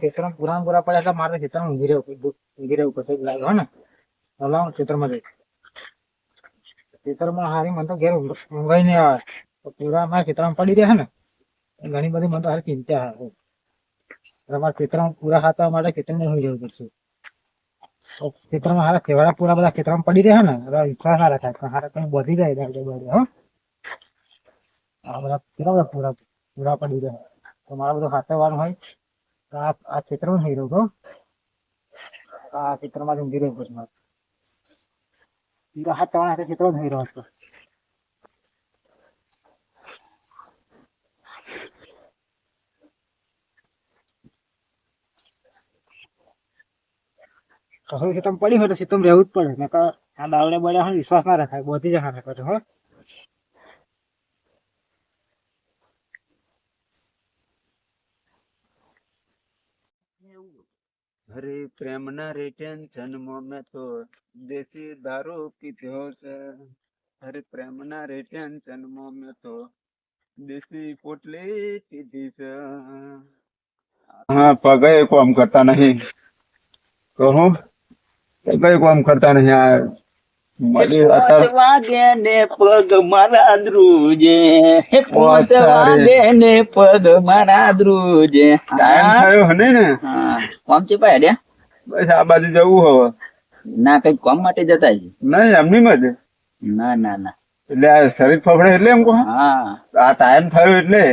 ખેતરમાં પૂરા પડ્યા એટલે મારે ખેતરમાં ઊંઘી રહેવું પછી લાગે હો ને હલાવ ખેતરમાં જઈ ખેતરમાં હારી મને તો ઘેર ઊંઘાઈ નહીં આવે પૂરા મારા ખેતરમાં પડી રહ્યા ને ઘણી બધી મને તો હારી ચિંતા આવે અમારા ખેતરમાં પૂરા ખાતા માટે ખેતરમાં હોઈ જવું પડશે ખેતરમાં હારા કેવાડા પૂરા બધા ખેતરમાં પડી રહ્યા ને વિશ્વાસ ના રખાય પણ હારા કઈ વધી જાય હો આ બધા કેટલા બધા પૂરા પડી રહ્યા તો મારે બધું ખાતરવાનું હોય તો આ ખેતરમાં થઈ રહ્યું આ ખેતરમાં ઊંઘી રહ્યું પછી મારે પૂરા હાથ તમારા હાથે ખેતરમાં થઈ રહ્યો હતો કશું ખેતર પડી હોય તો ખેતર રહેવું જ પડે ને આ દાવડે બળ્યા હોય વિશ્વાસ ના રખાય બધી જ હાથ કરે હો હરે પ્રેમ ના રે ટેન્શન મેં તો દેશી દારૂ પીધો છે હરે પ્રેમ ના રે ટેન્શન મેં તો દેશી પોટલી પીધી છે હા પગે કામ કરતા નહીં કહું પગે કામ કરતા નહીં આ વાગે ને પગ મારા ધ્રુજે પાંચ વાગે ને પગ મારા ધ્રુજે ટાઈમ થયો હને ને કોમ છે ભાઈ બસ આ બાજુ જવું હવે ના કઈ કોમ માટે જતા છે નહીં એમની મજ ના ના ના એટલે આ શરીર ફફડે એટલે એમ કહું હા આ ટાઈમ થયો એટલે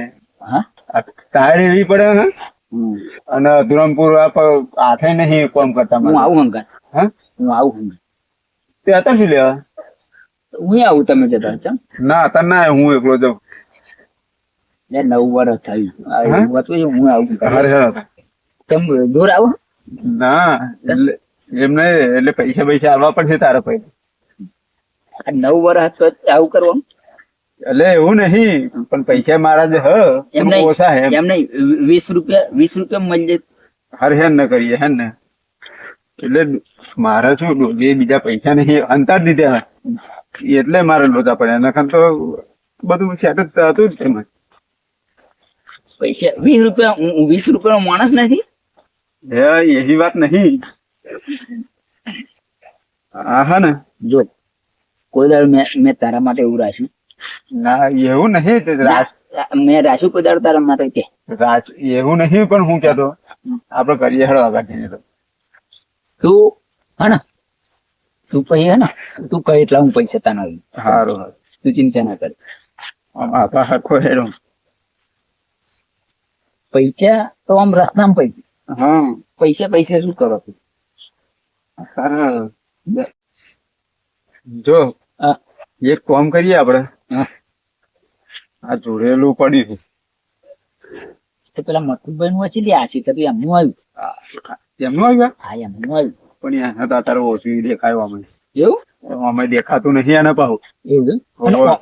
હા ટાયર એવી પડે ને અને ધરમપુર હાથે નહીં કામ કરતા હું આવું હંગાત હા હું આવું હંગાત તે હતા શું લેવા હું આવું તમે જતા ચમ ના અત્યારે ના હું એકલો જાઉં 9 વર્ષ થયું હું આવું અરે તમે દૂર આવો ના એમ નહીં એટલે પૈસા આવવા પડશે તારા પૈસા 9 વર્ષ તો આવું કરવાનું એટલે એવું નહીં પણ પૈસા મારા જે એમ ઓછા હે એમ નહીં 20 રૂપિયા મળી હરે હેન ન કરીએ હેન ને એટલે મારે શું જે બીજા પૈસા નહીં અંતર દીધા એટલે મારે લોચા પડ્યા નખર તો બધું સેટ જ હતું જ તેમાં પૈસા 20 રૂપિયા માણસ નથી એવી વાત નહીં હા ને જો કોઈ દાડ મેં તારા માટે એવું રાખ્યું ના એવું નહીં મેં રાખ્યું કોઈ દાડ તારા માટે કે એવું નહીં પણ હું કહેતો આપડે કરીએ હેડો આગળ તું હે ને તું પછી હે ને તું કહે એટલા હું પૈસા તાના સારું તું ચિંતા ના કર આપા હરખો હેડો પૈસા તો આમ રસ્તામાં પૈસા હા પૈસા શું કરો તું જો એક કામ કરીએ આપડે આ જોડેલું પડ્યું તો પેલા મથુભાઈ નું હશે લે આશી તો એમનું આવ્યું એમનું આવ્યું હા એમનું આવ્યું પણ એના તો અત્યારે ઓછું દેખાયું અમે એવું અમે દેખાતું નહીં એને પાહુ એવું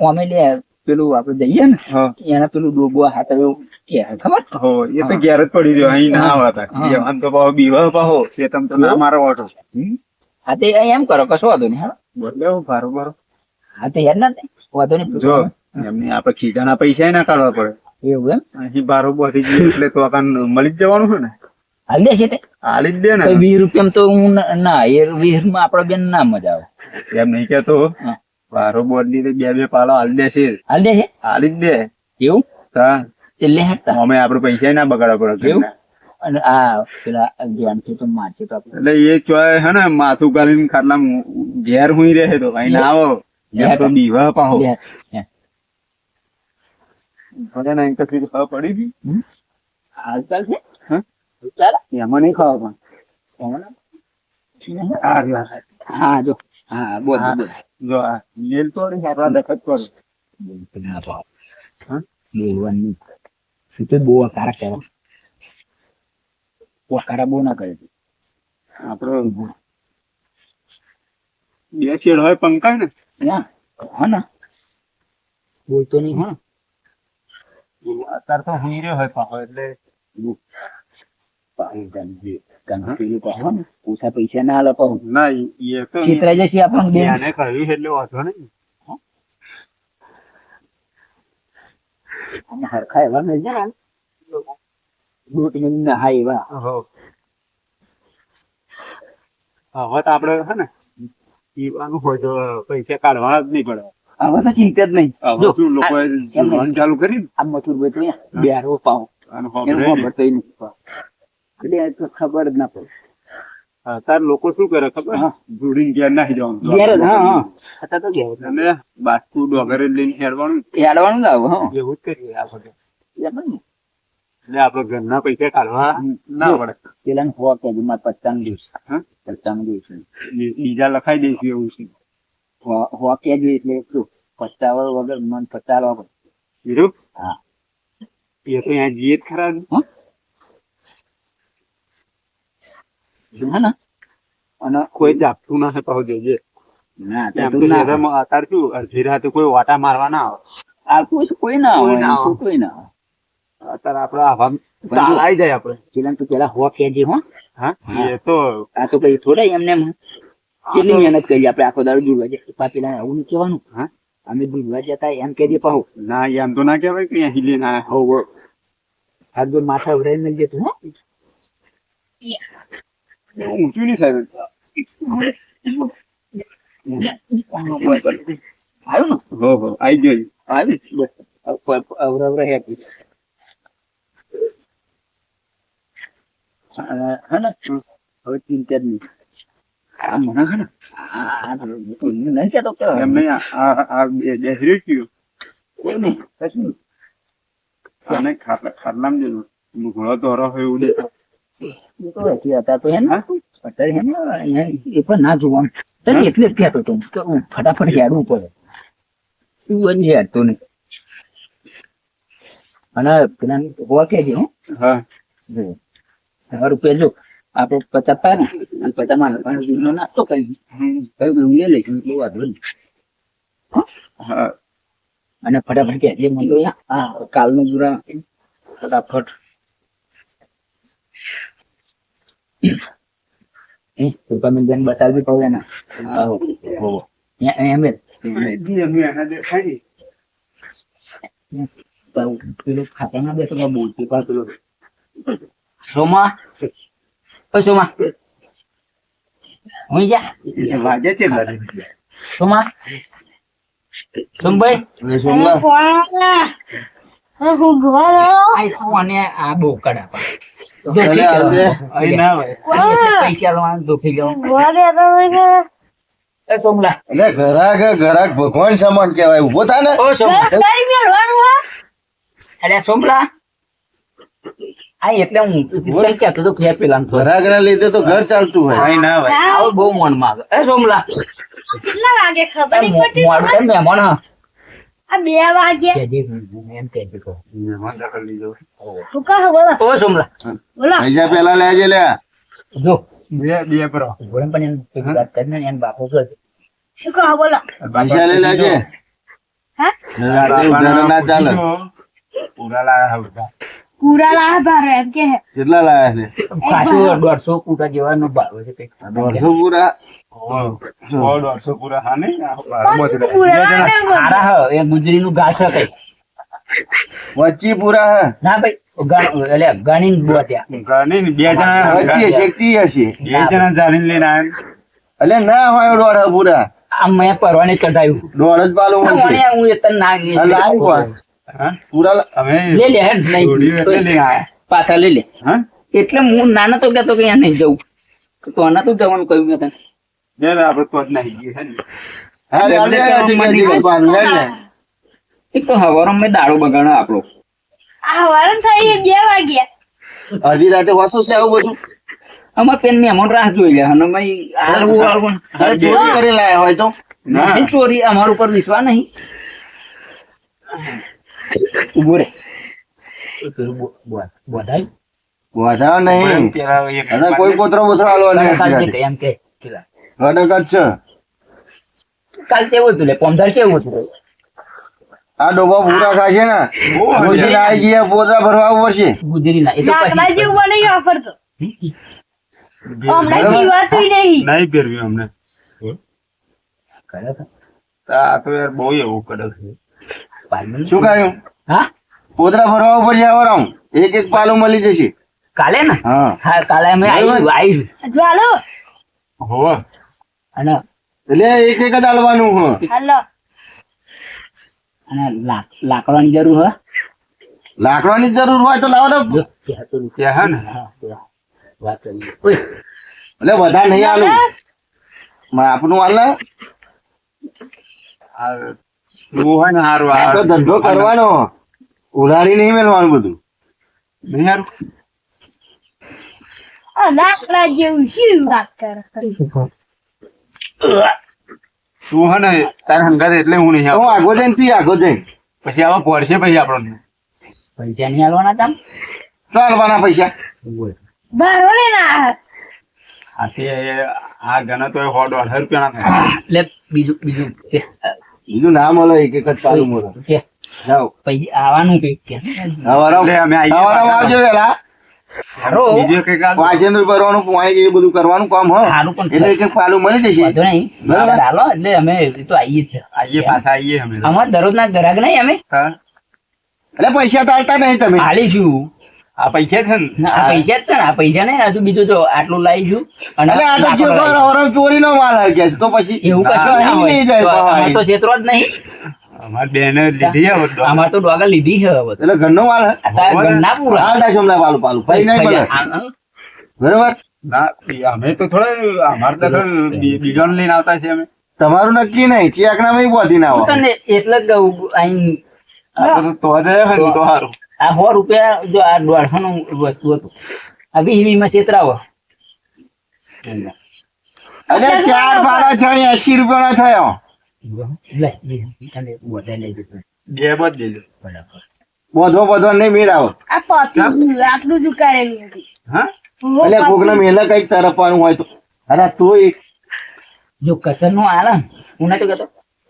અમે લે પેલું આપડે જઈએ ને એના પેલું ડોબો હાથ એવું કે ખબર હો એ તો ઘેર જ પડી રહ્યો અહીં ના આવતા આમ તો પાહો બીવા પાહો એ તમ તો ના મારો ઓઠો હા તે એમ કરો કશો વાંધો નહીં હા બોલે બરોબર હા તો યાર ના વાંધો નહીં જો એમને આપડે ખીજાના પૈસા ના કાઢવા પડે એવું એમ અહીં બારો બધી ગયું એટલે તો મળી જ જવાનું છે ને હાલ દે છે તે હાલી જ દે ને 20 રૂપિયા તો હું ના એ 20 માં આપડે બેન ના મજા આવે એમ નહીં કેતો બારો બોડની બે પાલો હાલ દે છે હાલી જ દે એવું હા એટલે હટતા અમે આપડે પૈસા ના બગાડવા પડે એવું અને આ પેલા ધ્યાનથી તો મારશે તો આપણે એટલે એ ચોય હે ને માથું કરીને ખાટલા ઘેર હુઈ રહે તો અહીં ના આવો એમ તો બીવા પાહો ભલે ને તો ફીર ખાવા પડી ગઈ હાલચાલ છે હા ચાલ એમાં નહીં ખાવા પણ હા જો હા બોલ જો આ નેલ તો આપડા દખત કરો બોલવાની સીધે બહુ કારા કહેવા કારા બહુ ના કરે આપડે બે છેડ હોય પંકાય ને હા ને બોલતો નહીં હા અત્યારે તો હુઈ રહ્યો હોય પાહો એટલે ઓછા પૈસા ના હાલે પાહો ના એ તો છેતરાઈ જશે આપણને એને કહ્યું એટલે વાંધો નહીં હરખા એવા ને જાણ દોટ ને હા એવા હવે તો આપડે હે ને પીવાનું હોય તો પૈસા કાઢવા જ નહીં પડે. હવે તો ચિંતા જ નહીં. હવે શું લોકોએ જીવવાનું ચાલુ કર્યું આ મથુરભાઈ તો અહીંયા બેરો પાવ અને એને ખબર ખબર તો ય નથી. એટલે આ તો ખબર જ ના પડે. અત્યારે લોકો શું કરે ખબર હા. જોડીને ઘેર નાખી જવાનું ઘેર જ, હા હા અત્યારે તો ઘેર જ. અને બાટકું ડોગરે લઈને હેડવાનું હેડવાનું જ આવું, હા એવું જ કરીએ આપણે. એમ જ ને. એટલે આપડે ઘરના પૈસા કાઢવા ના પડે. પેલાને હોવા કહેજો, મારે 55 દિવસ. હા? 55 દિવસ. બીજા લખાઈ દઈશું એવું છે. હોવા કહેજો એટલે શું 50 વગર મન 50 વગર. બીજું હા. એ તો અહીંયા જઈએ જ ખરા ને. હા ને. અને કોઈ જાગતું ના છે પાછું જોજે. ના એમ તો તો ના શહેરમાં અત્યારે શું અડધી રાતે કોઈ વાટા મારવા ના આવે. આવતું હશે કોઈ ના કોઈ હોય, ના શું આવે. કોઈ ના હોય. અત્યારે આપડે આવા ચાલાઈ જાય આપડે. પેલા તું પેલા હોવા કહેજે, હો. હા હા. એ તો આ તો કઈ થોડા એમને એમ કેટલી મહેનત કરી આપણે આખો દાડો દૂરવા જાય પાછા આવું નહીં કહેવાનું. હા? અમે દૂરવા જતા એમ કહેજે પાહુ. ના એમ તો ના કહેવાય કે અહીંયા હિલી ના હોવ હાથ દોર માથા ઉડાઈ મેળજે તું, હો. ઊંચું નહીં થાય. આવ્યું ને હો હો આઈ ગયો. આવ્યું બસ અવરા હેકી હે ને હવે ચિંતા જ નહીં. આ મને હે ને નહીં કહેતો કે એમ નહીં આ બેસરી ગયું. કોઈ નહીં કશું નહીં. આને ખાટલામાં જેલું ઘોડો દોરો હોય એવું દેખાય. એ તો હજી હતા તો હે ને અત્યારે હે ને અહીંયા એ પણ ના જોવાનું. તને એટલે જ કહેતો હતો કે હું ફટાફટ હેડવું પડે. તું જ હેડતો નહીં. અને પેલા હોવા કહેજે, હો. હા 100 રૂપિયા જો આપડે 50 થાય ને અને 50 માં નો નાસ્તો કરી કયું હું લઈ લઈશ એટલું વાંધો નહીં. હા અને ફટાફટ કહેજે મને તો આ કાલનું પૂરા ફટાફટ સુપરમેન બેન બતાવવી પડે ને. આવો હોવો એમ એના દેખાય. પેલું ખાતામાં બેસો બોલતી પણ પેલું સોમા ઓ સોમા હું જા વાગે છે સોમા સોમભાઈ આઈ તો અને આ બહુ કડા પૈસા લેવાનું દુખી જવાનું. એ સોમલા ઘરાક ભગવાન સમાન કહેવાય ઉભો થાય ને ઓ સોમલા અરે સોમલા આ એટલે હું ઈસન કહેતો તો કે પેલા ઘરાક ના લીધે તો ઘર ચાલતું હોય. કઈ ના ભાઈ. આવો બહુ મન માંગે. એ સોમલા કેટલા વાગે ખબર નહીં પડતી મોડું કેમ મહેમાન હા આ 2 વાગ્યા કેજે એમ કેજે કહો. મહેમાન દાખલ લીધો. શું કહો બોલો ઓ સોમલા બોલો પૈસા પેલા લેજે લે. જો બે કરો. ગોળમ પણ એમ વાત કરીને એને બાપો છો શું કહો બોલો પૈસા લઈ લેજે. હા રાતે ઉધારો ના ચાલે. પૂરા લાયા હતા. પૂરા લાહ ભારે એમ કે હે. કેટલા લાયા છે? ખાસું 150 કુટા જેવાનો ભાવ છે કંઈક. 150 પૂરા. 150 પૂરા હા નહીં બારમાં જ પૂરા લાહ કેમ બોલો? હારા હ એ ગુજરીનું ઘાસ હ કઈ. 25 પૂરા હે. ના ભાઈ એટલે ગણીને બોત્યા. ઘણી બે જણા 25 હશે 30 હશે. બે જણા જાણીને લઈને આવ્યા. એટલે ના હોય 1.5 પૂરા. આ મેં પરવાને ચઢાયું. 1.5 જ પાલું આ મળશે. વણ્યા હું એ તને ના આ લાવું કોણ? હા? પૂરા અમે લે લે હેડ જોડી નહીં એટલે લઈને આવ્યા. પાછા લઈ લે. હા? એટલે હું નાનો તો કહેતો કે અહીંયા નહીં જવું તો આના તો જવાનું કહ્યું મેં તને. યાર આપણે તો જ નહીં ગયું હે ને. હા, લે, લે, લે, જગ્યા પાડું, લે, લે. એક તો હવારમાં મેં દાડો બગાડો આપણો. આ હવારમ થઈ 2 વાગ્યા અડધી રાતે વાસો છે આવું બધું. અમાર પેન મહેમાન રાહ જોઈ લે અને ભાઈ હાલવું હાલવું અરે ચોરી કરી લાયા હોય તો. ના. નહીં ચોરી અમાર ઉપર વિશ્વાસ નહીં. ઉભો રે બોધાય વધારે નહીં. પેલા એક અને કોઈ કોતરો બોતરો હાલવા નહીં કાલ અડધી જીતે એમ કે રાતે. કડક જ છે. કાલ કેવું હતું લે પંદર કેવું હતું આ ડોબા પૂરા ખાશે ને ડોશીને આઈ ગયા પોતા ભરવા આવવું પડશે. ગુજરી ના એ તો નાકડા પછી જેવું બની ગયો ફરતો હમણાં બરાબર. જીવાતું નહીં નહીં પહેરવી અમને. કરે તો આ તો યાર બહુ એવું કડક છે. પાલનું. શું કહ્યું? હા પોતરા ભરવા આવવું પડશે આવરામ. એક એક પાલું મળી જશે. કાલે ને હા હા કાલે અમે આવીશું જો હાલો હોવે. અને એટલે એક એક જ આલવાનું હ હાલો અને લાકડાની જરૂર હોય લાકડાની જરૂર હોય તો લાવો ને જો ત્યાં તો ત્યાં હે ને? હા, ત્યાં. વાત કરીએ. ઓય, એટલે વધારે નહીં આલું આપનું આલ ને આ તું હોય ને હારું આપણે ધંધો કરવાનો ઉધારી નહીં મેળવાનું બધું નહીં હારું? આ લાકડા જેવું શું વાત કરે તું હે ને તારે હંગાત એટલે હું નહીં તો આવું. આગો જઈને પી આગો જઈને પછી આવા પડશે પછી આપણને. પૈસા નહીં આલવાના તમ તો આલવાના પૈસા બારો ને ના આથી આ ગણા તો 100 રૂપિયા ના થાય. એટલે બીજું બીજું કે, બીજું ના મળે એક એક જ ચાલુ મળે કે જાઓ પૈસા આવવાનું કઈક કે સવારમાં એટલે અમે આવીએ સવારમાં આવજો વેલા હારો બીજું કંઈક આ વાસણ ભરવાનું પાણી એ બધું કરવાનું કામ હો સારું પણ એટલે એક એક પાલું મળી જશે વાંધો નહીં બરાબર. હાલો એટલે અમે એ તો આવીએ જ છે આવીએ પાછા આવીએ અમે. અમાર દરરોજના ગ્રાહક નહીં અમે હા. એટલે પૈસા તો આલતા નહીં તમે હાલીશું આ પૈસા છે ને આ પૈસા જ છે ને આ પૈસા નહીં હજુ બીજું જો આટલું લાવીશું અને એટલે આ તો લાકડું ચેકો લાવીશું. હરામ ચોરીનો માલ આવી ગયા છે તો પછી એવું કશું અહીં ના નહીં જાય હોય તો ભાવ અમારે તો ક્ષેત્રો જ નહીં અમારી બેને લીધી હે બધું. અમારે તો ડોગા લીધી છે હવે એટલે ઘરનો માલ હે અત્યારે ઘરના પૂરા હાલ દાશો હમણાં પાલું પાલું ફરી નહીં મળે બરોબર ના અમે તો થોડા અમારે તો બીજાને લઈને આવતા છે અમે. તમારું નક્કી નહીં ચિયાકણા માં બોધી ના હું આવો તને એટલે જ કહું અહીં તો જ તો સારું. આ 100 રૂપિયા જો આ 150 નું વસ્તુ હતું આ 20 માં છેતરાવો અને ચાર પાડા થયા 80 રૂપિયા થયો લે તને બોધે લઈ જતો બે બધ દેજો. બરાબર બોધો બોધો નહીં મેળ આવો આ પતિ આટલું જ ઉકાળેલું હતું હા એટલે કોકને મેલે કઈક તરફવાનું હોય તો અરે તોય જો કસર નું આલે હું નતો કહેતો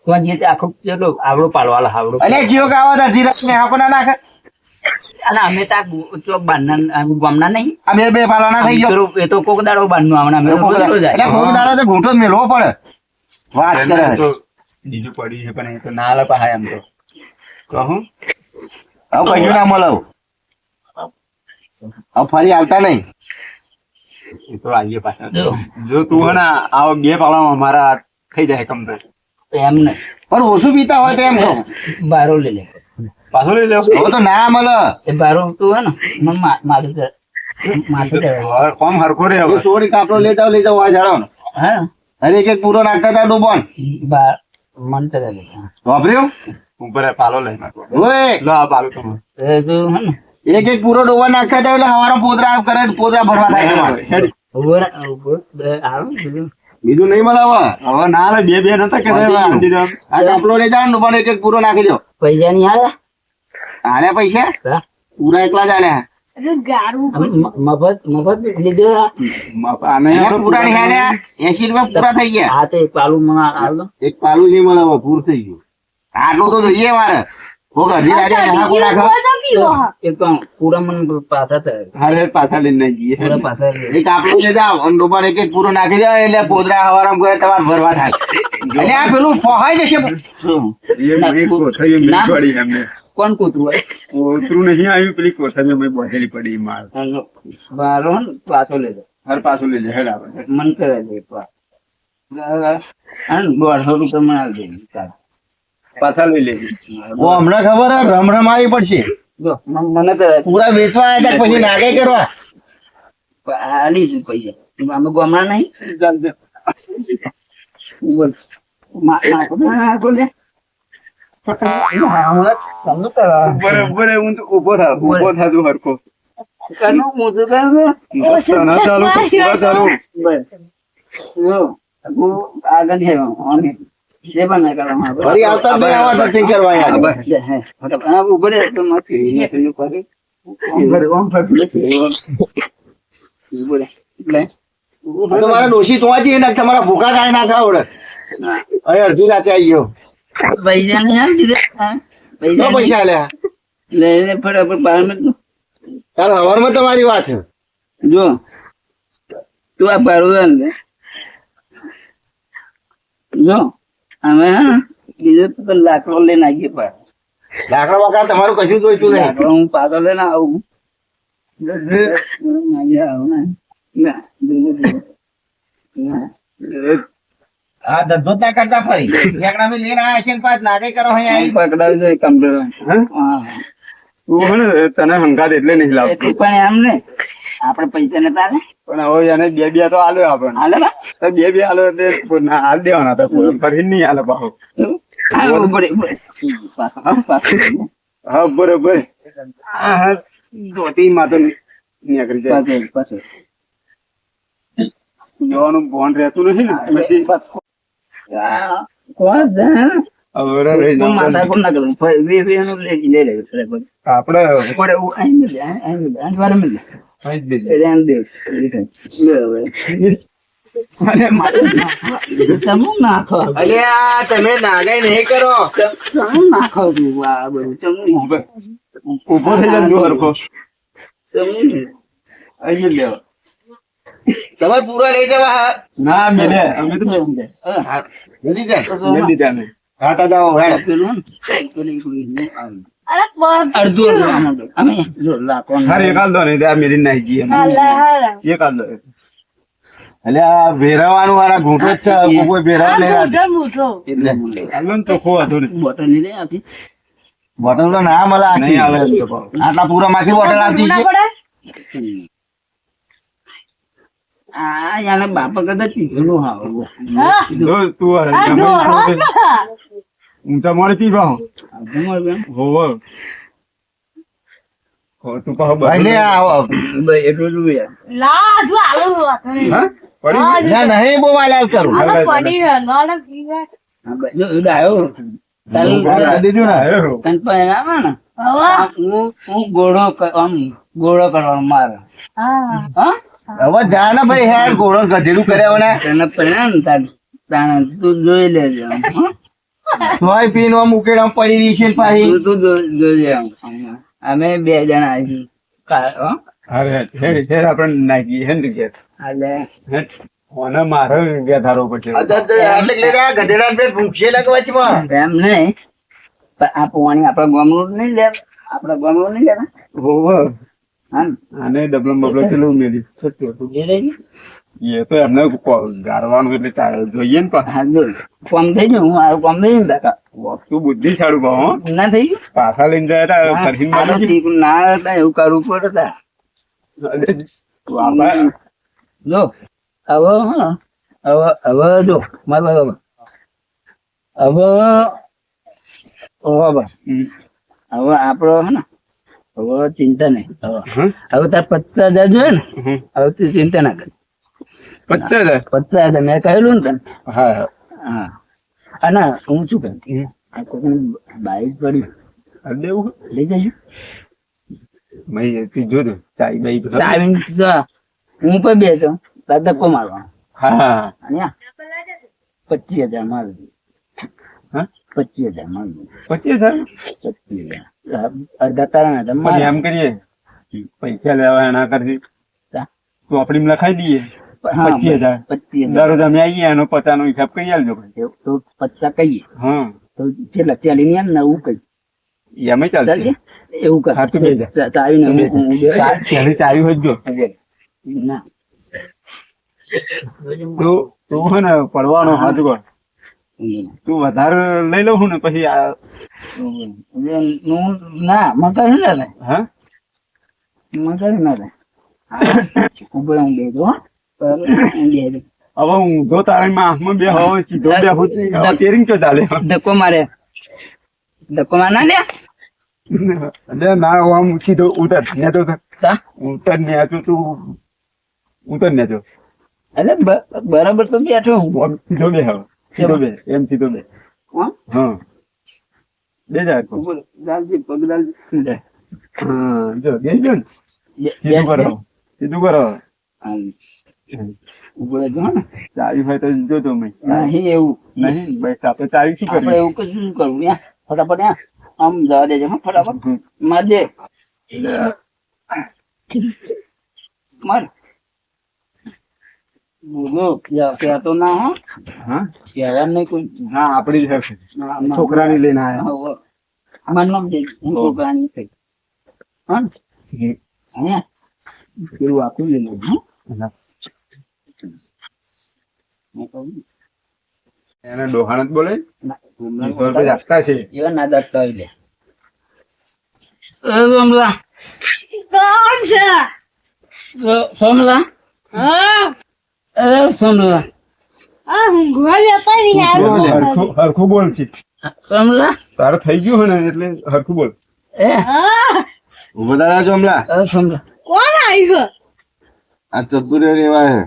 તો જે તે આખો ચલો આવડો પાડવાલો આવડો એટલે જીઓ ગાવા દા ધીરજ ને હાકો ના નાખે અને અમે તા ચોક બાંધના ગામના નહીં આ બે બે પાલાના થઈ ગયો એ તો કોક દાડો બાંધનું આવના અમે રોજ રોજ એટલે જાય કોક દાડો તો ઘૂંટો જ મેળવો પડે વાત કરે તો બીજું પડ્યું છે પણ એ તો ના આલે પાછા એમ તો કહું હવે કશું ના મળે હવે ફરી આવતા નહીં એ તો આવીએ પાછા. જો. જો તું હે ને આવો બે પાલામાં મારા થઈ જાય કમ્પ્લીટ. એમ નહીં પણ ઓછું પીતા હોય તો એમ કહો બારો લઈ લે પાછો લઈ લેવો. હવે તો ના મળે એ બારો તું હે ને મને માથું કોમ હરખો રે એ હવે. સોરી કાપડો લઈ જાઓ આ જાડો હા અરે એક એક પૂરો નાખતા હતા ડૂબોન બાર મન તો લે વાપર્યો ઉપર પાલો લઈ નાખો. ઓય લો આ પાલો તમારો. એ તો હે ને એક એક પૂરો ડોબા નાખતા હતા એટલે હવારો પોદરા કરે તો પોદરા ભરવા થાય તમારે ઉભો આવો બીજું બીજું નહીં મળે હવે હવે ના આલે બે બે નતા કે આ કાપડો લઈ જાઓ ડોબાને એક એક પૂરો નાખી દો પૈસા નહીં આલે આલ્યા પૈસા હા? પૂરા એકલા જ આલ્યા ગારું મફત લીધો આને આલ્યા પૂરા નહીં આલ્યા 80 રૂપિયા પૂરા થઈ ગયા હા તો એક પાલું મને આલ દો એક પાલું નહીં મળે હવે પૂર થઈ ગયું આટલું તો જોઈએ મારે કોક અડધી રાતે નાખો નાખો પીવો હા એક તો પૂરા મને પાછા થાય હારે પાછા લઈને જઈએ. પૂરા પાછા લે. એક આપણું લઈ જાઓ અને ડોબાને એક એક પૂરો નાખી દો એટલે પોદરા હવારામ કરે તમારે ભરવા થાય એટલે આ પેલું ફોહાઈ જશે એ મેં કોઠારી મેં ના. પડી એમને. કોણ કૂતરું હોય ઓતરું નહીં આવ્યું પેલી કોઠારી મેં બોધેલી પડી માર. બારો હે ને પાછો લે દો હર પાછું લઈ લે હેડ આવે. મન કરે છે પા અને 150 રૂપિયા મને આલ દે ચાલ પાછા લઈ લેજે. ઓ હમણાં ખબર હે રમ રમ આવી પડશે જો મને કરે પૂરા વેચવા આવ્યા હતા પછી નાગે કરવા આલી છું પૈસા અમે ગામડા નહીં બોલ બોલ લે બરાબર હું તો ઉભો થા તું હરખો. કનું મોટું કરું ના ચાલુ પૂરા ચાલુ. બસ જો હું આગળ છે ઓને સેવા ના કરવા ફરી આવતા જ નહીં આવા સત્સંગ કરવા અહીંયા ઉભો રહે તો નથી તમારા ડોશી તો વાંચી ને તમારા ભૂખા કાંઈ ના ખાવડે અહીં અડધી રાતે આવી ગયો પૈસા નહીં આમ દીધા શું પૈસા આલ્યા લઈને ફટાફટ 12 મિનિટ તાર હવારમાં તમારી વાત છે જો તું આ પાડું લે જો અમે હે ને બીજું તો લાકડો લઈને આવીએ પાર લાકડા વાકડા તમારું કશું જોઈતું નહીં લાકડો હું પાછો લઈને આવું આવું ને ના આ ધંધો જ ના કરતા ફરી ઠેકડામાં લઈને આયા છે ને પાછ નાગે કરો અહીં આવીને. પકડાવજો એ કમ્પ્યુટર હા તું હે ને તને હંગાત એટલે નહીં લાવતો એટલું પણ એમ ને આપણે પૈસા નતા ને પણ હવે એને બે બે તો આલ્યો આપણને હાલે ને તો બે બે આલો એટલે ના હાલ દેવાના હતા ફરી નહીં આલે પાછો હા બરોબર પાછું હા બરોબર હા ધોતી માં તો નીકળી જાય પાછું જોવાનું બોન રહેતું નથી ને પછી કોણ છે હવે રહી કોણ જાય. માથા કોણ ના કરું વીનું લે લે આપણે કોડે અહીં મિલે અહીં વાર મિલે ખાઈ જ દેજે. રેન દે લે હવે અરે મારું ચમુ નાખો અલ્યા તમે નાગાઈ નહીં કરો. ચમુ નાખો તું આ બધું ચમુ ઉભો થઈ જાય જો હરખો ચમુ અહીં લેવા તમારે પૂરા લઈ જવા હા. ના મેલે અમે તો હા, જલ્દી જાય. મેં દીધા નહીં. હા તો જાઓ હેડ. પેલું પેલી કુડી ને અરે પણ અડધું અમે જો લાખો હારે એક હાલ દો નહીં ત્યાં મેરી નાઈ ગઈ એક હાલ દો અલ્યા ભેરવાનું વાળા ઘૂંટો જ છે કોઈ ભેરવા નહીં રાખ. એટલે હાલ દો ને તો ખો હતો ને બોટલ ની લે આખી બોટલ તો ના મળે આખી. નહીં આવે એમ તો ભાવ. આટલા પૂરા માંથી બોટલ આવતી છે. આ યાને બાપા કદાચ ચીકણું હાવ જો તું હાલ, ઊંચા મળે ચી ભાવ હોવો હો તું પાછો ભાઈ લે આવો. એટલું જ યાર લા જો આલો વાત નહીં હા પડી ના નહીં બહુ વાલા કરું. આલો પડી છે નોડે પીવા હા ભાઈ જો આવ્યો આ દેજો ને હેરો. તન પણ આવે ને હવે હું ગોળો આમ ગોળો કરવાનો મારે હા હા હવે જા ને ભાઈ હેડ ઘોડો ગધેડું કર્યા ને તને પરિણામ તાણ તું જોઈ લેજો હં? તોય પીન આમ ઉકેડા પડી રહી છે ને પાછી. તું જોજે આમ. અમે બે જણા આવીશું અરે હેડ હેડ આપણે નાખી હે ને કે એટલે હેડ ઓને મારે વ્યથારો પછી એટલે લઈ રહ્યા ગધેડા ને ભૂખશે લાગવા છે માં. એમ નહીં પણ આ પોણી આપડા ગામનું નહીં લે આપડા ગામનું નહીં લેતા હોવો હા ને? આને ડબલમ બબલો પેલું મેલી લે લેજે. એ તો એમને ગાળવાનું એટલે જોઈએ ને પાછું. હા જો કોમ થઈ ગયું હું મારું કોમ થઈ ગયું ને તું બુદ્ધિશાળું ભાવ હો. ના થઈ ગયું પાછા લઈને જાય તા ફરીને આ તો મારી ઠીક ના હતા એવું કરવું પડે તા. બાપા જો હવે હા હવે જો મારે હવે બસ હવે આપડો હે ને હવે ચિંતા નહીં હવે તાર 50,000 જોઈએ ને હવે તું ચિંતા ના કર 50,000 50,000 મેં કહેલું ને તને હા હા અને હું શું કહું આ કોઈનું બાઈક પડ્યું દેવું લઈ જજો મેં તું જોજો ચાઈ બાઈ ચાવીને હું પણ બેસો તાર ધક્કો મારવાનો હા અને આ 25,000 મારું હા 25,000 મારું 25,000 25,000 અડધા તારા હતા પણ મારા. એમ કરીએ પૈસા લેવા એના કરતી તા. ચોપડી લખાઈ દઈએ હા, 25,000 25,000 દરરોજ અમે આવીએ એનો 50 નો હિસાબ કરી આલજો ભાઈ. એવું તો 50 કહીએ હા તો છેલ્લા 40 ની એમ નવું કઈ એમ ચાલશે ચાલશે એવું કર હા, તું બે જા. ચાવીને હું બે પહેલી ચાવી હોય જો ના તું હે ને પડવાનો હાથ કર તું વધારે લઈ લઉં છું ને પછી ના મકાન ના થાય હા મકાન ના થાય ઉપર હું બે દો હવે હું જો તારી માં આંખમાં બે હોય સીધો બે હોય કેરિંગ તો ચાલે ધક્કો મારે ના લે એટલે ના આમ સીધો ઉતર ને તો તા? ઉતર ને તો તું ઉતર ને તો એટલે બરાબર તો બેઠો હું આમ સીધો બે હવે સીધો બે એમ સીધો બે હા? હા બે જા તું. ઉપર દાલજી, પગ દાલજી. લે. હા જો બે જો ને બે- સીધું કરો સીધું કરો આમ. ઉપર જો ને ચાવી હોય તો જોજો મેં નહીં એવું નહીં બસ આપણે ચાવી શું આપણે કરીએ એવું કશું શું કરવું યા ફટાફટ યા આમ જવા દેજો હા ફટાફટ માર દે માર બોલો કહેતો ના હા હા કહેવા નહીં કોઈ હા આપડી જ હશે છોકરાને લઈને આયા માર નામ દે હું છોકરાની થઈ હા ને? અહીંયા પેલું આખું લઈ લો હા એને ડોહાણ જ બોલે ના, ઈશ્વર ભાઈ આપતા છે એવા ના દાખતા હોય લે. સોમલા કોણ છે સોમલા સોમલા આ ઊંઘવા જતા નહીં યાર. હરખું બોલ છે સોમલા તારે થઈ ગયું હોય ને એટલે હરખું બોલ ઉભો દાદા ચોમલા સોમલા કોણ આવ્યું આ ચતુરે રેવા હે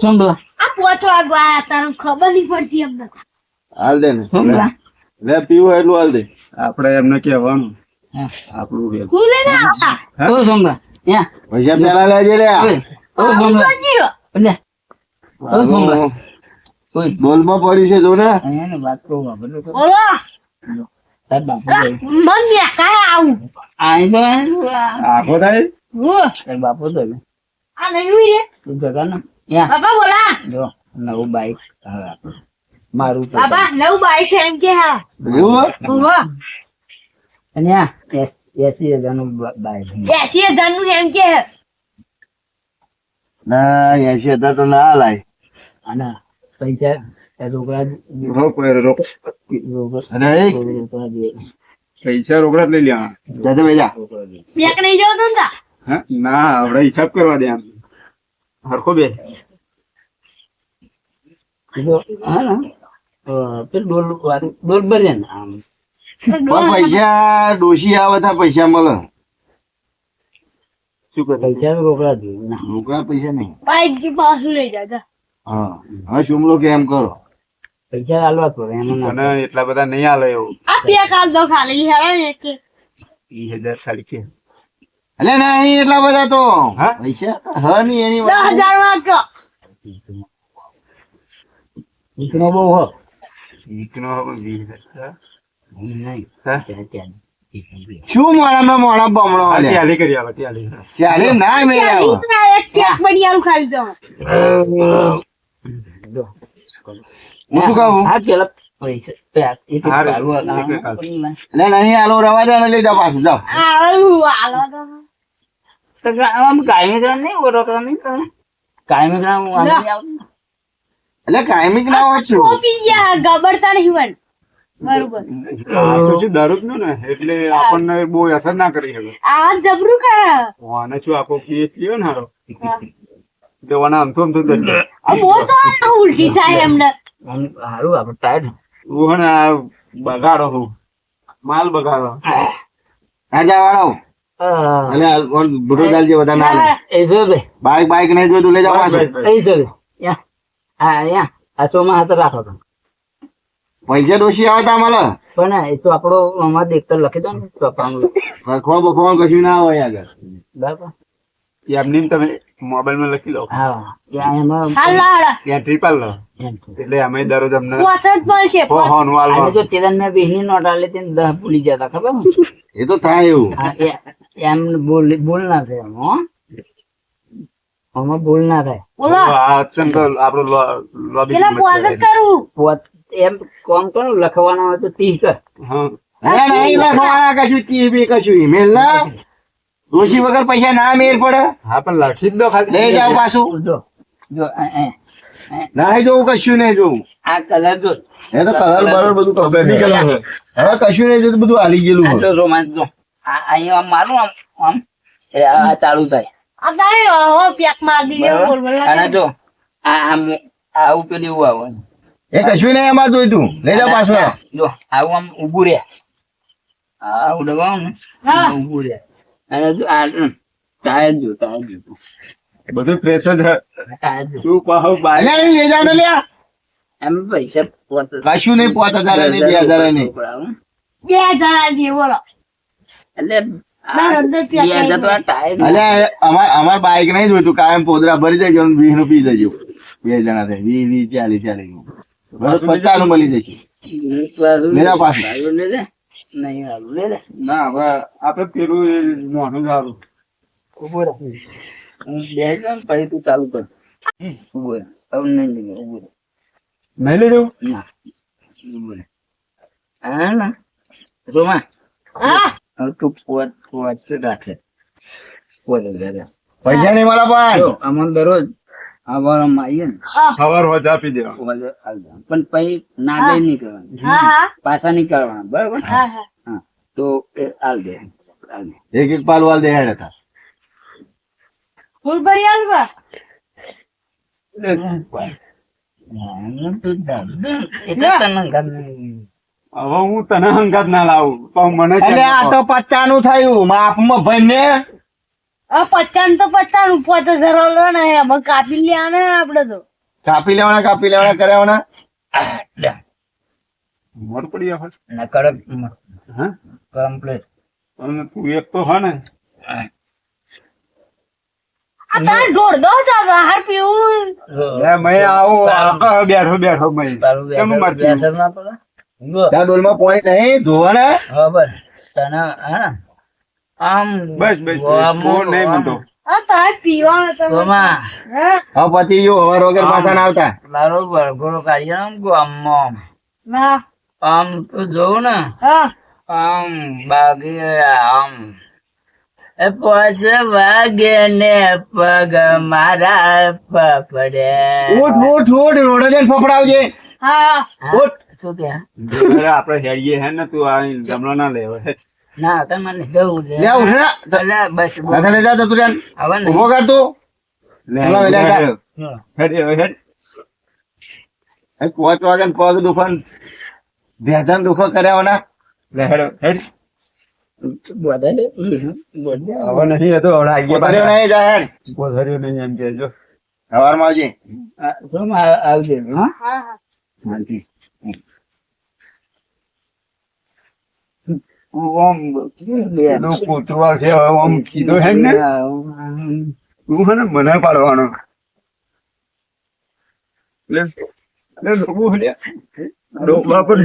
સોમલા આ પોચો આગવા આયા તારું ખબર નહીં પડતી અમને. હાલ દે ને સોમલા લે પીવું એટલું હાલ દે આપણે એમને કહેવાનું આપણું વેલ. હું લઈને આવ્યા. સોમલા યા પૈસા પેલા લેજે લે સોમલા જીઓ. લે સોમલા ઓય બોલમાં પડી છે જો ને અહીંયા ને વાત કહું આપણે તો બોલો તાર બાપુ આ મન ને કાય આવું આઈ તો આખો થાય હું તાર બાપુ તો ને આ નહીં હોય રે તું જગા ને યા બાબા બોલા જો નવું બાઈક હવે આપણે મારું તો બાબા નવું બાઈક છે એમ કે હા એવું બોલો અને યા 80,000 નું બાઈક 80,000 નું એમ કે ના 80,000 તો ના લાય અને પૈસા રોકડા અરે રોકડા દે પૈસા રોકડા જ લઈ લેવાના દાદા બેજા બેક નહીં જવો તો ને હા? ના આપણે હિસાબ કરવા દે આમ હરખો બે હા ને પેલું ડોલ ભરે ને આમ પણ પૈસા ડોશી આવે તા પૈસા મળે શું કરે પૈસા રોકડા દે ના રોકડા પૈસા નહીં બાઈક થી પાછું લઈ જાતા હા હવે શુમલો કે એમ કરો પૈસા આલવા પડે એમાં ના અને એટલા બધા નહીં આલે એવું આ બે કાલ દો ખાલી હેરો ને કે 20,000 ખાલી કે એટલે નહીં એટલા બધા તો હા? પૈસા હા નહીં એની 10,000 માં કહો. દીકરો બહુ હો ઈકનો 20,000 નહીં હા? ત્યાં શું મોડા બમણો હા, લે ચાલી કરી આવે ચાલી ચાલે ના મેં ચાલી આવો તો એક કેક બની આવું ખાલી દો. હું શું કહું હા પેલા પૈસા એ તો હારું. કાઢવા નીકળે કાઢ. એટલે નહીં આલો રવા દે ને લઈ જાઓ પાછું જાઓ આવું આલો તો તો આમ કાયમી ગ્રામ નહીં ઓળખવા નહીં તમે કાયમી ગ્રામ આમ નહીં આવતું. એટલે કાયમિક ના હોય છું કોપી ગયા ગબડતા નહીં બન બરોબર આ તો છે દારૂ જ નું ને એટલે આપણને બહુ અસર ના કરી શકે આ જબરું કરે આને શું આપો પીએચ લ્યો ને હારો તો આને આમ તો દસ આ બહુ તો ઉલટી થાય એમને આમ હારું આપણે ટાયર હું ને આ બગાડો હું માલ બગાડો રાજા વાળો એટલે બુઢો ચાલજે બધા ના લે એ શું ભાઈ બાઈક બાઈક નહીં જોયું લઈ જાઓ પાછું એ શું યા હા યા આ સોમાં હાથ રાખો તમે પૈસા ડોશી આવે તા મળે પણ એ તો આપણો આમાં દેખતા લખી દો ને તો આપણું રખવા બખવા કશું ના હોય આગળ બરાબર એમની તમે મોબાઈલમાં લખી લો હા ત્યાં એમાં હાલ હાડા ત્યાં ટ્રીપાલ લો એમ છે. એટલે અમે દરરોજ અમને પોચત પણ છે હોન આજે વાલ જો તેદાન મેં બેહની નોટ આલે તેને 10 ભૂલી જતા ખબર ને? એ તો થાય એવું હા, એમ બોલ ના થાય એમ, હો આમાં બોલ ના થાય બોલો આપણો લોબી પેલા પોચત કરવું પોત એમ કોમ કરો લખવાના હોય તો 30 કર હા અરે નહીં લખવાના કશું તી બી કશું ઈમેલ ના ડોશી વગર પૈસા ના મેર પડે હા પણ લખી જ દો ખાલી લઈ જાઓ પાછું જો જો ના જોવું કશું નહીં જોવું આ કલર જો એ તો કલર બરોબર બધું કમ્પ્લીટ કલર છે હવે કશું નહીં જોતું બધું હાલી ગયેલું આ હોય જો રોમાંચ જો આ અહીંયા આમ મારું આમ આમ એ આ ચાલુ થાય આ તારે હો પેક માર દીધે બોલ બોલ અને જો આ પેલું એવું આવે એ કશું નહીં અમારે જોઈતું લઈ જાઓ પાછું જો આવું આમ ઊભું રે આવું દબાવો ને હા. ઊભું રે અને જો આ ટાયર જો બધું પ્રેશર છે ટાયર જો શું કહો બાય અલ્યા લઈ જાઓ ને લ્યા એમ પૈસા પોત કશું નહીં 5,000 નહીં 2,000 નહીં 2,000 આલજે બોલો એટલે ના, અંદર ત્યાં 2,000 તો આ ટાયર અલ્યા અમાર બાઈક નહીં જોઈતું કાયમ પોદરા ભરી જજો અને 20 નું પી જજો 2 જણા થાય 20 40 બસ 50 નું મળી જશે લઈ જાઓ પાછું નહીં હાલું લે ના હવે આપડે પેલું એ મોઢું સારું ઉભો રહે હું બે જાઉં પછી તું ચાલુ કર ઉભો રહે હવે નહીં લઈ ઉભો રહે નહીં લઈ જવું ના ઉભો રહે હા ના રોમા હા હવે તું પોત રાખે પોત પૈસા નહીં મળે પણ જો અમને દરરોજ હવારમાં આવીએ ને સવાર હોજ આપી દેવા ઓલે આવી જાવ. પણ પછી નાગે નહીં કરવાની, હા હા પાછા નહીં કરવાના, બરાબર? હા હા હા તો એ આલ દે. એક એક પાલ વાલ દે હેડ હતા ફૂલ ભરી આલવા હવે હું તને હંગાત ના લાવું પણ મને કેમ એટલે આ તો 50 નું થયું માપમાં ભાઈ ને હવે 50 તો 50 ઉપર તો જરો લો ને હવે કાપી લે આને આપડે તો કાપી લેવાના કર્યાવાના મોર પડી જાય ના કડક હા કમ્પ્લીટ. અને તું એક તો હા ને આ તાર ઢોળ દો તો બહાર પીવું લે મેં આવો બેઠો મેં કેમ મરતી ત્યાં ડોલમાં પોઈન્ટ નહીં જોવાના બરાબર તને હા આમ બસ તું નહીં મનતો આ તાર પીવાનું તો ગોમાં હા હવે પછી જો હવાર વગર પાછા ના આવતા મારો વરઘોડો કાઢીએ આમ ગામમાં ના આમ તો જોઉં ને હા આમ બાકી આમ એ 5 વાગે ને પગ મારા પપડે. ઉઠ રોડે જઈને ફફડાવજે હા ઉઠ શું કે આપડે હેડીએ હે ને તું આ જમણો ના લેવો ના તમારે જવું છે લે ઉઠ ને અલા, બસ બસ. સાથે લઈ જા તું ત્યાં હવે નહીં. ઉભો કર તું હમણાં વેલા જા. હેડ એ 5 વાગે ને પગ દુખાન ભેજાન દુખો કર્યાવાના હેડ બદલે. બદલે. હવે નહીં હતો હવે આગળ પોતાનો નહીં જા હેડ પોધર્યો નહીં એમ કહેજો હવારમાં આવજે આ શું આવજે હા હા હા ઓમ એનો કૂતરો છે હવે આમ કીધો હે ને તું હે ને મને પાડવાનો લે લે લોકો લે ડોબા પર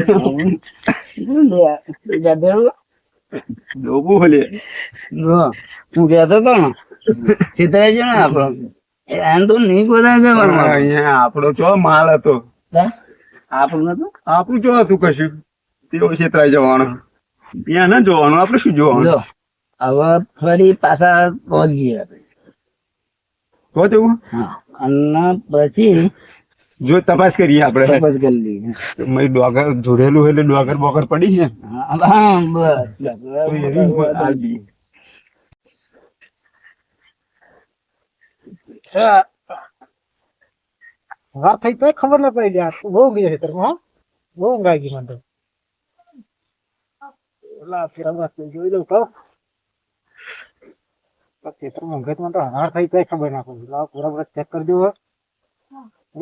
ડોબો લે હું કહેતો હતો ને સીધા છે ને આપડો એમ તો નહીં બધા જવાનું અહીંયા આપણો ચો માલ હતો આપણું નતું આપણું ચો હતું કશું તેઓ છેતરાઈ જવાનો ત્યાં ના જોવાનું આપણે શું જોવાનું જો હવે ફરી પાછા પહોંચીએ તો તેવું હા અને પછી જો તપાસ કરીએ આપણે બસ કરી લઈએ મેં ડોગર જોડેલું એટલે ડોગર બોગર પડી છે હા બસ તો એવી આ બી. વાત થઈ તોય ખબર ન પડી યાર બહુ ગયા છે તરમાં બહુ ઊંઘ આવી ગઈ મને તો ઓલા ફેરવા જોઈ લઉં કહું ખેતરમાં ઊંઘે તો મને તો હાર થઈ તોય ખબર ના પડી લાવ પૂરા ચેક કરી દો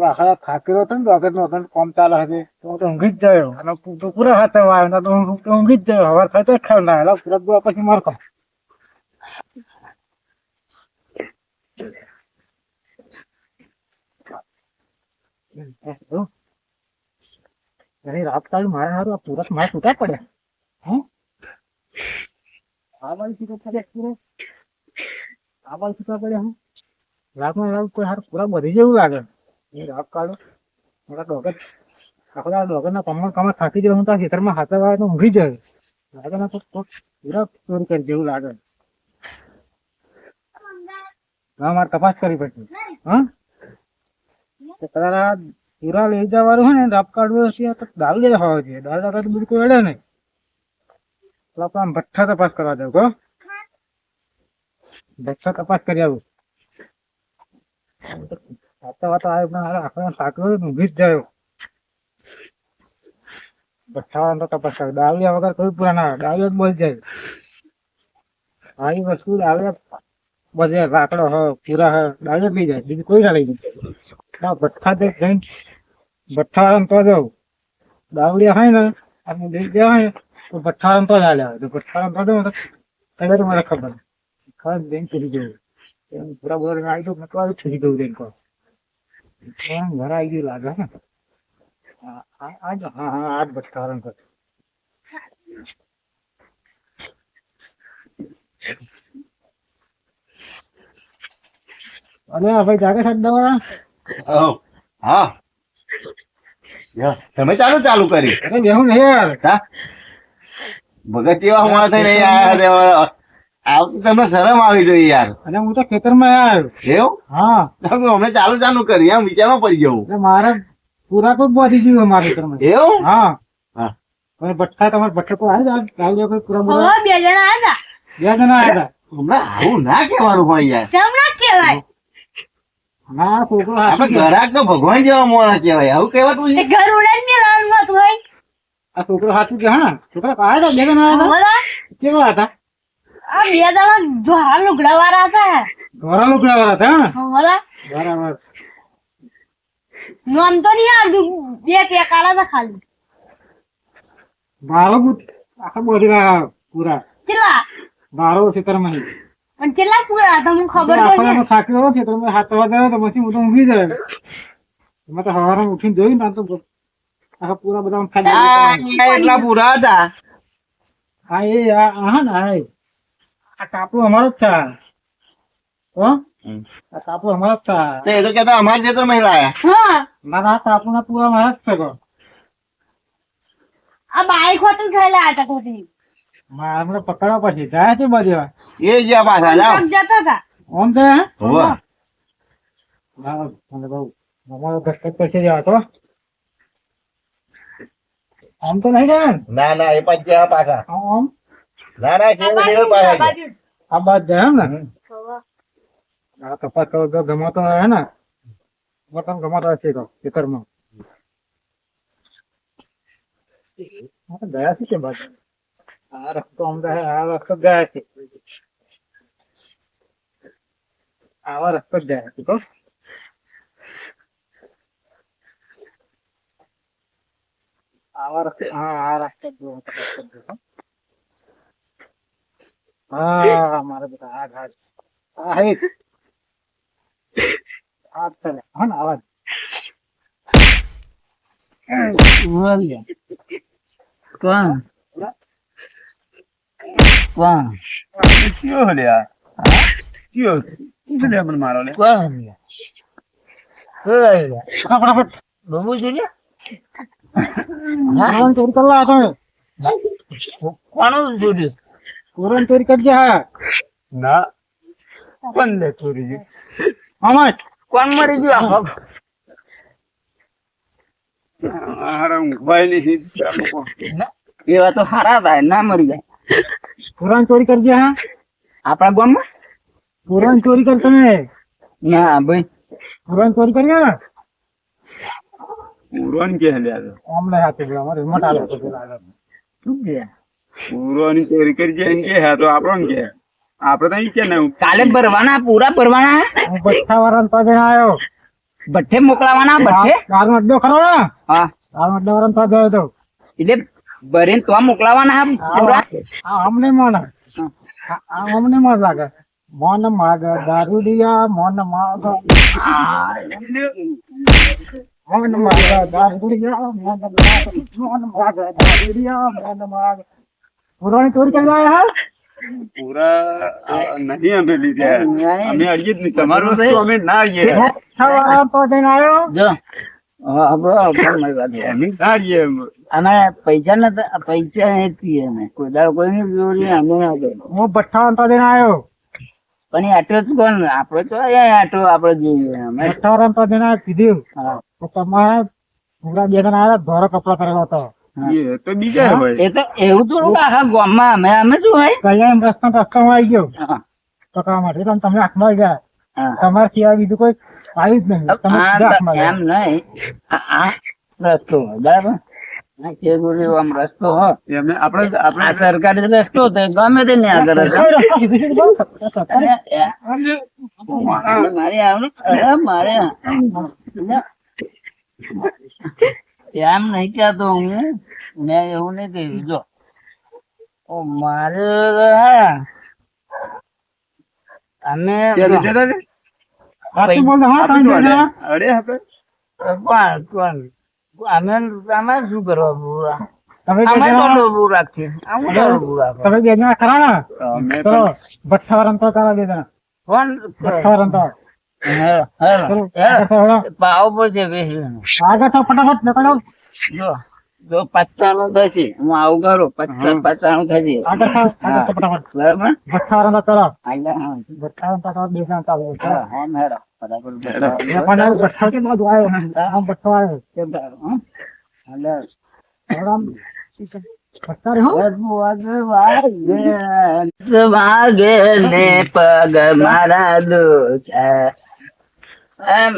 આખા થાકેલો હતો ને તો આગળ નો કોમ ચાલે હતી તો હું તો ઊંઘી જ ગયો અને તો પૂરા હાથ આવ્યો તો હું તો ઊંઘી જ ગયો હવાર થાય તો ખાવ ના એટલે પૂરા દુઆ પછી માર કહું રાત કાઢી મારા હારું પૂરત મારા છૂટા પડ્યા હે આ બાજુ છૂટા પડ્યા પૂરો આ બાજુ છૂટા પડ્યા હું રાતમાં રાત કોઈ હાર પૂરા બધી જેવું લાગે એ રાત કાઢો મારા ડોગર આખા ડોગર ના કમર થાકી જાય હું તો ખેતરમાં હાથે વાળે તો ઊંઘી જાય લાગે ના તો પૂરા ચોરી કરી જેવું લાગે હા મારે તપાસ કરવી પડશે હા તારા પૂરા લઈ જવાનું હોય ને રાપ કાઢવું હશે તો દાલ જ હોવો જોઈએ દાલ દાદા તો બધું કોઈ અડે નહીં તો આપણે આમ ભઠ્ઠા તપાસ કરવા જાવ કહો ભઠ્ઠા તપાસ કરી આવું વાતા વાતા આવે પણ આખો સાકરો ઊંઘી જ જાય ભઠ્ઠા તો તપાસ કરે દાવલિયા વગર કોઈ પૂરા ના આવે દાવલિયા જ બોલ જાય આવી વસ્તુ દાવલિયા બધે રાકડો હ પૂરા હ દાવલિયા જ લઈ જાય બીજું કોઈ ના લઈ જાય ભઠ્ઠા જઈને ભઠ્ઠા તો જાઉં દાવડિયા હોય ને આપણે દેખ ગયા હોય તો ભઠ્ઠા તો જ હાલ્યા હોય તો ભઠ્ઠા તો દઉં તો મને ખબર ખાસ બેંક છૂટી જવું પૂરા બોલ આવી તો મેં તો છૂટી જવું બેંક ઘર આવી ગયું લાગે ને આજ હા હા આજ ભઠ્ઠા કર અરે ભાઈ જાગે સાહેબ દવા હા તમે ચાલુ કરી અરે બેહું નહીં યાર હા ભગત કેવા માણસ નહીં આયા આવતી તમને શરમ આવી જોઈએ યાર. અને હું તો ખેતરમાં આવ્યો. એવું હા અમે ચાલુ કરી એમ વિચારમાં પડી જવું. એટલે મારે પૂરા તો બાંધી ગયું અમારા ખેતરમાં. એવું હા હા. હવે ભઠ્ઠા તમારે ભઠ્ઠા તો આવી જાય પૂરા હવે પૂરા 2 જણા હતા. 2 જણા આવ્યા. હમણાં આવું ના કહેવાનું હોય યાર. કેમ ના કહેવાય? ના છોકરો આપણે હાચું કહે. ગ્રાહક તો ભગવાન જેવા મોણા કહેવાય. આવું કહેવાતું તે છે? ઘર ઉડાડીને લાવવાનું હતું હોય. આ છોકરો હાચું કે હા છોકરા આવ્યા 2 જણા આવ્યા બોલા, કેવા હતા? આ 2 જણા ધોળા લુગડાવાળા હતા. ધોરા લોકડા વાળા હતા હા? બોલા, બરાબર. નામ તો નહીં આવડતું. 2 પેકાળા હતા ખાલી. મારો આખા બોધીના પૂરા કેટલા? મારો ખેતરમાં નહીં. અને કેટલા પૂરા હતા મને ખબર તો છે. આખો થાક્યો હતો ખેતરમાં હાથ થવા ગયો તો પછી હું તો ઊંઘી જાય. એમાં તો સવારમાં ઉઠીને જોયું ને તો આખા પૂરા બધા આમ ખાલી એટલા પૂરા હતા. હા એ હા ને હા આ કાપડું અમારો જ છે હો? આ કાપડું અમારો જ છે. તો એ તો કહેતા અમારી ખેતરમાં લાયા. હા, ના ના કાપડું ના પૂરા મારા જ છે કહો. આ બાઈક હોટલ ખાયેલા હતા ખોટી. મારે હમણાં પકડવા પછી જાય છે બધે એ જ્યાં પાછા જાઓ. જતા હતા. આમ તો હે હોવે. ના મને બહુ અમારો ધક્કત પછી જવા તો આમ તો નહીં જાય ને ના ના એ પાછા જ્યાં પાછા. આમ ના ના આ બાજુ, આ બાજુ. આ બાદ જાય એમ ને હવે. આ તપાસ કરો તો ગમાતો હે ને મોટા ગમાતો હશે તો ખેતરમાં હા તો ગયા છે બાજુ આ રસ્તો આમ તો હે, આ રસ્તો જ ગયા છે આવા રસ્તો જ ગયા છે તો આવા રસ્તે હા આ રસ્તો જ ગયો, રસ્તો જ ગયો. હા મારા બેટા આ ઘાટ આ હે આ ચાલે હા ને આવાજ કોણ કોણ કયો લ્યા? કયો? શું લ્યા મને મારો લ્યા? કોણ ફટાફટ બબુ છે કોણ ચોરી કરવા હતો કોણ જોડ્યું કોણ ચોરી કરજે હા ના કોણ લે ચોરી છે? આમાં કોણ મરી ગયું આખો હારા ઊંઘવાય નહીં. એવા તો હારા થાય ના મરી જાય કોણ ચોરી કરજે હા આપણા ગામમાં કોણ ચોરી કરતો ને ના ભાઈ કોણ ચોરી કરી ને પૂરોન કે લ્યા તો? અમને હાથે અમારે હિંમત આલે તો પેલા આગળ. શું કે પૂરોની ચોરી કરી જાય એમ કે હા તો આપણો ને કે આપડે તો ઈ કે ને કાલે ભરવાના પૂરા ભરવાના હું ભઠ્ઠા વાળા પાસે આવ્યો ભઠ્ઠે મોકલાવાના ભઠ્ઠે દાળ નો અડ્ડો ખરો ને હા દાળ નો અડ્ડો વાળા પાસે ગયો હતો એટલે ભરીને તો મોકલાવાના હા પૂરા આ અમને મોન આ અમને મોન લાગે મોન માગ દારૂડિયા મોન માગ મોન માગ દારૂડિયા મોન માગ દારૂડિયા મોન માગ પુરાણી ચોરી કરી લાયા હા પૂરા નહીં અમે લીધા. અમે અડીએ જ નહીં. તમારું તો અમે ના અડીએ. ભઠ્ઠા વાળા પાસે જઈને આવ્યો જો આપણો મારી વાત છે. અમે ના અડીએ એમ. અમે પૈસા નતા પૈસા નથી અમે કોઈ દાડો કોઈને જોડી અમે ના દે હું ભઠ્ઠા વાળા પાસે જઈને આવ્યો પણ એ આટલો જ કોણ આપડે તો આટલો આપડે જોઈએ અમે ભઠ્ઠા વાળા પાસે જઈને કીધું હા. તો તમારે પૂરા 2 જણા આવ્યા ધોરો કપડા કરેલો હતો એ તો બીજા હોય. એ તો એવું થોડું આખા ગામમાં અમે શું હોય કયા એમ રસ્તામાં આવી ગયો હા. પકડવા માટે તો તમે હાથમાં આવી ગયા હા. તમારે સિવાય બીજું કોઈ આવી જ નહીં તમે આ સીધા તો હાથમાં એમ નહીં આ રસ્તો હોય, બરાબર આ ખેતરી આમ રસ્તો હોય એમને આપણે આ સરકારી રસ્તો તો ગમે તે ને આગળ હતો. ગયા. રસ્તો સીધી સીધી બંધ થતો. અરે, મારે આવડે અરે મારે એમ નહીં કહેતો હું મેં એવું નહીં કહ્યું જો ઓ મારે હે, અમે ત્યાં લીધા હતા ને? સાચું બોલ ને, હા, આપણે તમે શું જણા. અડે આપણે? કોણ અમે અમે શું કરવા પૂરા તમે બે અમે જણા- તો બહુ રાખીએ અમે તો બહુ રાખો તમે 2 જણા ખરા ને અમે ચલો પણ ભઠ્ઠા વાળા તો તારા 2 જણા કોણ ભઠ્ઠા વાળા તો ચલો, આગળ તો હવે. પાવ પડશે બેસવાનું આગળ તો ફટાફટ નીકળો. જો તો 55 થશે હું આવું કરું 55 થશે આગળ થાવ, આગળ તો ફટાફટ બરાબર ભઠ્ઠાવાળાના તળાવ આગળ હા ભઠ્ઠાવાળાના તળાવ બે જણા ચાલુ છે. હા હા મેડમ બરાબર એ પણ આ ભઠ્ઠા કે બાજુ આવ્યો આમ ભઠ્ઠો આવ્યો કેમ તારું, હં? હાલે. હવે આમ ભઠ્ઠા રે હો વાગે ને પગ મારા દોચા એમ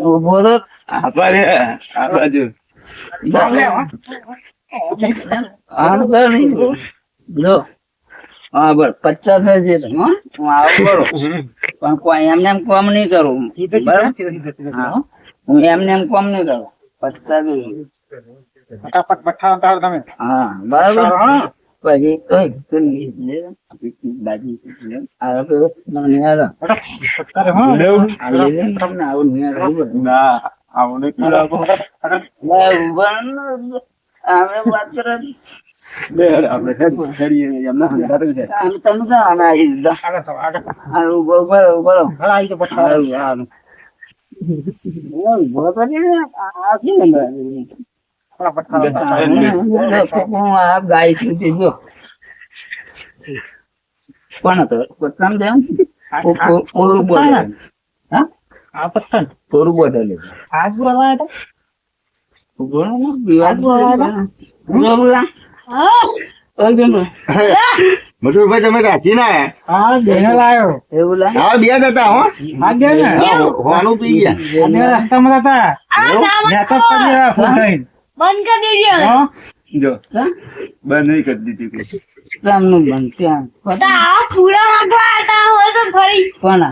ઉભો તો આ બાજુ આમ કર નહીં. જો હા બસ 50 થશે તો, હં? હું આવું કરું પણ કોઈ એમને એમ કોમ નહીં કરું બરાબર હા હું એમને એમ કોમ નહીં કરું 50 દે. ફટાફટ ભઠ્ઠાવાળાના તળાવ તમે હા બરાબર પછી બાજી આ તો મને યાદ ભઠ્ઠા રે હો આ લે તમને આવું નહીં યાદ ના આવું નથી લાગો આપણે વાત કરે બે આપણે હેડીએ એમના હંગારે છે આમ તમે તો આના આવી દીધા આગળ થાવ, આગળ થાવ. હારું ઉભો ઉભો હવે આવી ગયો ભઠ્ઠાવાળો. હારું ઉભો તો ને આ શું નંબર ફટાફટ થાવ. હું આ ગાય છું તે જો કોણ હતો પત્તામ દેમ ઓરું બોલે હા આ ભઠ્ઠા ને. ઓરું બોલે આજ બોલાવા આવ્યા હતા? ઉભો ને વિવાદ બોલા હા ઓય બેન મથુરભાઈ તમે રાજી ના આયા હા બેને લાયો એવું લાગે હા બે જ હતા હો હા બે ને હા, હોવાનું પી ગયા આ બે રસ્તામાં હતા આ નામ નેતા જ પડી રહ્યા ફૂલ થઈને. બંધ કરી દેજો હવે. હો? જો બંધ નહીં કરી દીધી કોઈ. રામનું બંધ ત્યાં તો આ પૂરા માંગવા આવતા હોય તો ફરી કોણ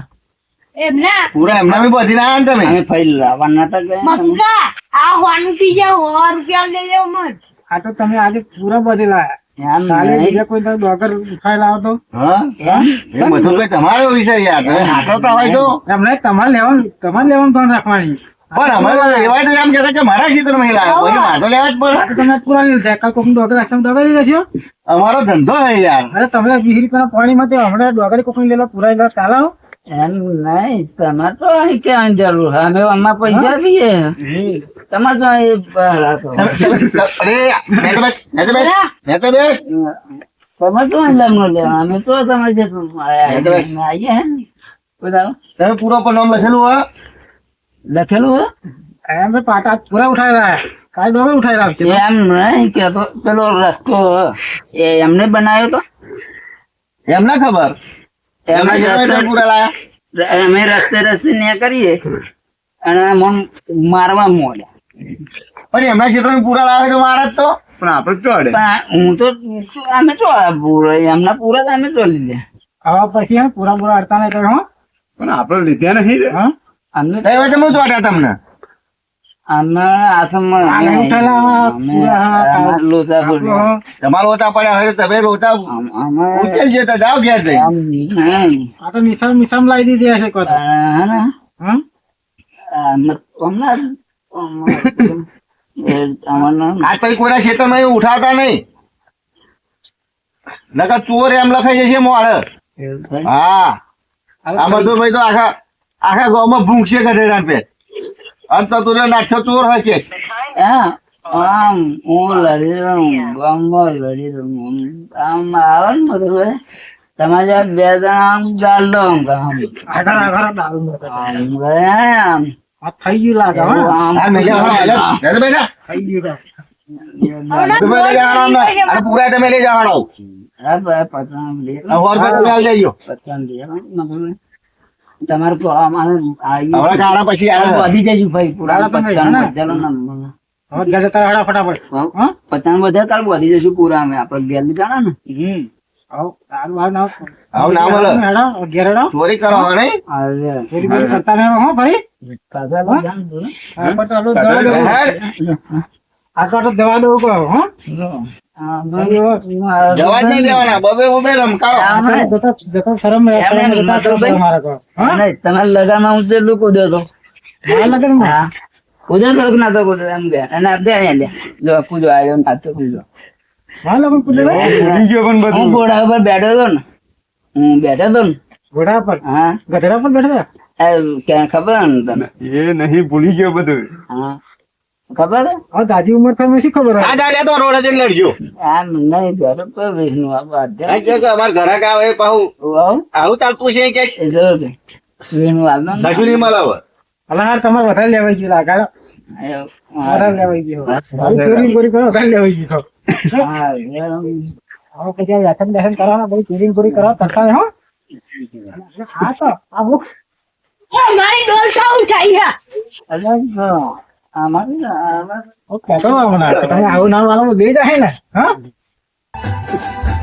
એમના પૂરા એમના બી બધી ના આયા ને તમે અમે ફરી લાવવાના હતા ગયા મથુરા આ હોવાનું પી જાવ 100 રૂપિયા લેજો મત આ તો તમે આજે પૂરા બધી લાયા એમ કાલે નહીં. બીજા કોઈ તો ડોગર ઉઠાઈ લાવો તો હા એમ? એ મથુરભાઈ તમારો વિષય યાર તમે હાથવતા હોય તો એમને તમારે લેવાનું ધ્યાન રાખવાની. પણ અમારે એવાય તો એમ કહેતા કે મારા ક્ષેત્રમાં લાવ્યા પછી મારે તો લેવા જ પડે આ તો તમે પૂરા નહીં લીધા. કાલ કોકનું ડોગર રાખતા ડોગર લઈ જશો. અમારો ધંધો છે યાર અરે તમે 20 રૂપિયાના પાણીમાં તે હમણાં ડોગર કોકની લેલો પૂરા લેલો ચાલે હો? એમ નહીં તમારે તો અહીં ક્યાં જરૂર છે? અમે આમાં પૈસા આપીએ તમારે તો અહીં રાખો. અરે નેતો બેસ નેતો બેસ તમે તો અહીં લગ્ન લેવા અમે તો તમારે ક્ષેત્રમાં આવીએ હે ને. બતાવો. તમે પૂરો પર નામ લખેલું હોય લખેલું હે? એમ ભાઈ પાટા પૂરા ઉઠાઈ રહ્યા. કાલ ડોગર ઉઠાઈ રહ્યા છે. એમ નહીં કેતો પેલો રસ્તો એ એમને બનાવ્યો તો એમ ના ખબર એમને એમના ક્ષેત્રમાં રસ્તે પૂરા લાયા અમે રસ્તે ને કરીએ અને મન મારવા મોડ્યા પણ એમના ક્ષેત્રમાં પૂરા લાવે તો મારા જ તો પણ આપણે તો અડે પણ હું તો અમે તો પૂરા એમના પૂરા તો અમે તો લીધા હવે પછી હે, પૂરા અડતા નહીં કરે હો. પણ આપણે લીધા નહીં રે. હા? અમે તો એવા જમણું ચોટ્યા તમને અમે આસામમાં આને ઉઠાલા, પૂરા લોચા બોલ્યા. હો. તમારા લોચા પડ્યા હોય તો તમે રોચા અમે ઉકેલજો તો જાઓ ઘેર જઈ આમ નહીં. આ તો નિશામ લાવી દીધી હશે કોઈ તો. હે ને? હા? આજ પછી કોઈના ક્ષેત્રમાં એવું ઉઠાવતા નહીં નકર ચોર એમ લખાઈ જશે મોડ હા આ બધું ભાઈ તો આખા આખા ગામમાં ભૂંગશે ગધેડા પે અંત તો નાખ્યો ચોર હોય કે આમ હું લડી રહું ગામમાં લડી રહું આમ આવે ને બધું તમારે બે જણા આમ ગાલ દો આગળ દારૂ નતો. આમ ગયા આમ આ થઈ ગયું લાગે હો. આ મેલે હમણાં હાલે. બેઠા. થઈ ગયું. તમે લઈ જવાનો અમને. અને પૂરા તમે લઈ જવાનો આ હોર પર તમે આવી જજો તમારું હમણાં કાઢા પછી આવે વધી જજો ભાઈ પૂરા દાડા તમે પચાસ ને? બધાનો નંબર. હવે ઘરે જતા રહેડા ફટાફટ. હા? પચાસ બધા કાલ વધી જશું પૂરા અમે આપડે ઘેર લીધા ને હવે દારૂ બાર ના આવું ના મળે. હેડો, ઘેર હેડો. ચોરી કરો હવે નહીં ચોરી બોરી કરતા રહેવાનું હો ભાઈ. આ પર તો આટલું જવા દો. હેડ. આટલું તો જવા દઉં કહો, હો? જવા જ નહીં દેવાના બબે બબે રમકારો જતો શરમ એમને જતા મતલબ ભાઈ. મારા કહો. હા? તમારે લગામાં હું જેટલું કૂદ્યો હતો મારા લગન માં? હા કૂદ્યો તો કે નતો કૂદ્યો એમ કે અને બે અહીંયા લે જો કૂદો આવ્યો નાતો કૂદો મારા લગન કૂદે ભાઈ? ભૂલી ગયો પણ હું બધું ઘોડા ઉપર બેઠો હતો ને હું બેઠો હતો ને ઘોડા પર હા ગધેડા પર બેઠા હતા? ક્યાં ખબર ને તને એ નહીં ભૂલી ગયો બધું હા ખબર હે? હવે દાદી ઉંમર થાય શું ખબર આ જા લે તો રોડ જ લડજો આમ નહીં ઘરે કોઈ વિષ્ણુ આ જો કે અમાર ઘરાક આવે પાહુ આવું ચાલતું છે કે વિષ્ણુ આવતો ને. કશું નહીં મળે હવે. અલા હાર તમારે વધારે લેવાઈ ગયું લાગે વધારે લેવાઈ ગયો ચોરી પૂરી કરો વધારે લેવાઈ ગયો હા, હવે પછી વ્યસન બેસન કરવાના બધી ચોરી પૂરી કરવા કરતા નહીં, હો હા તો આવું મારી ડોલ સાવ થાય અલગ તો આમાં કહેતો તમે આવું નામ વાળા બે જાય ને હા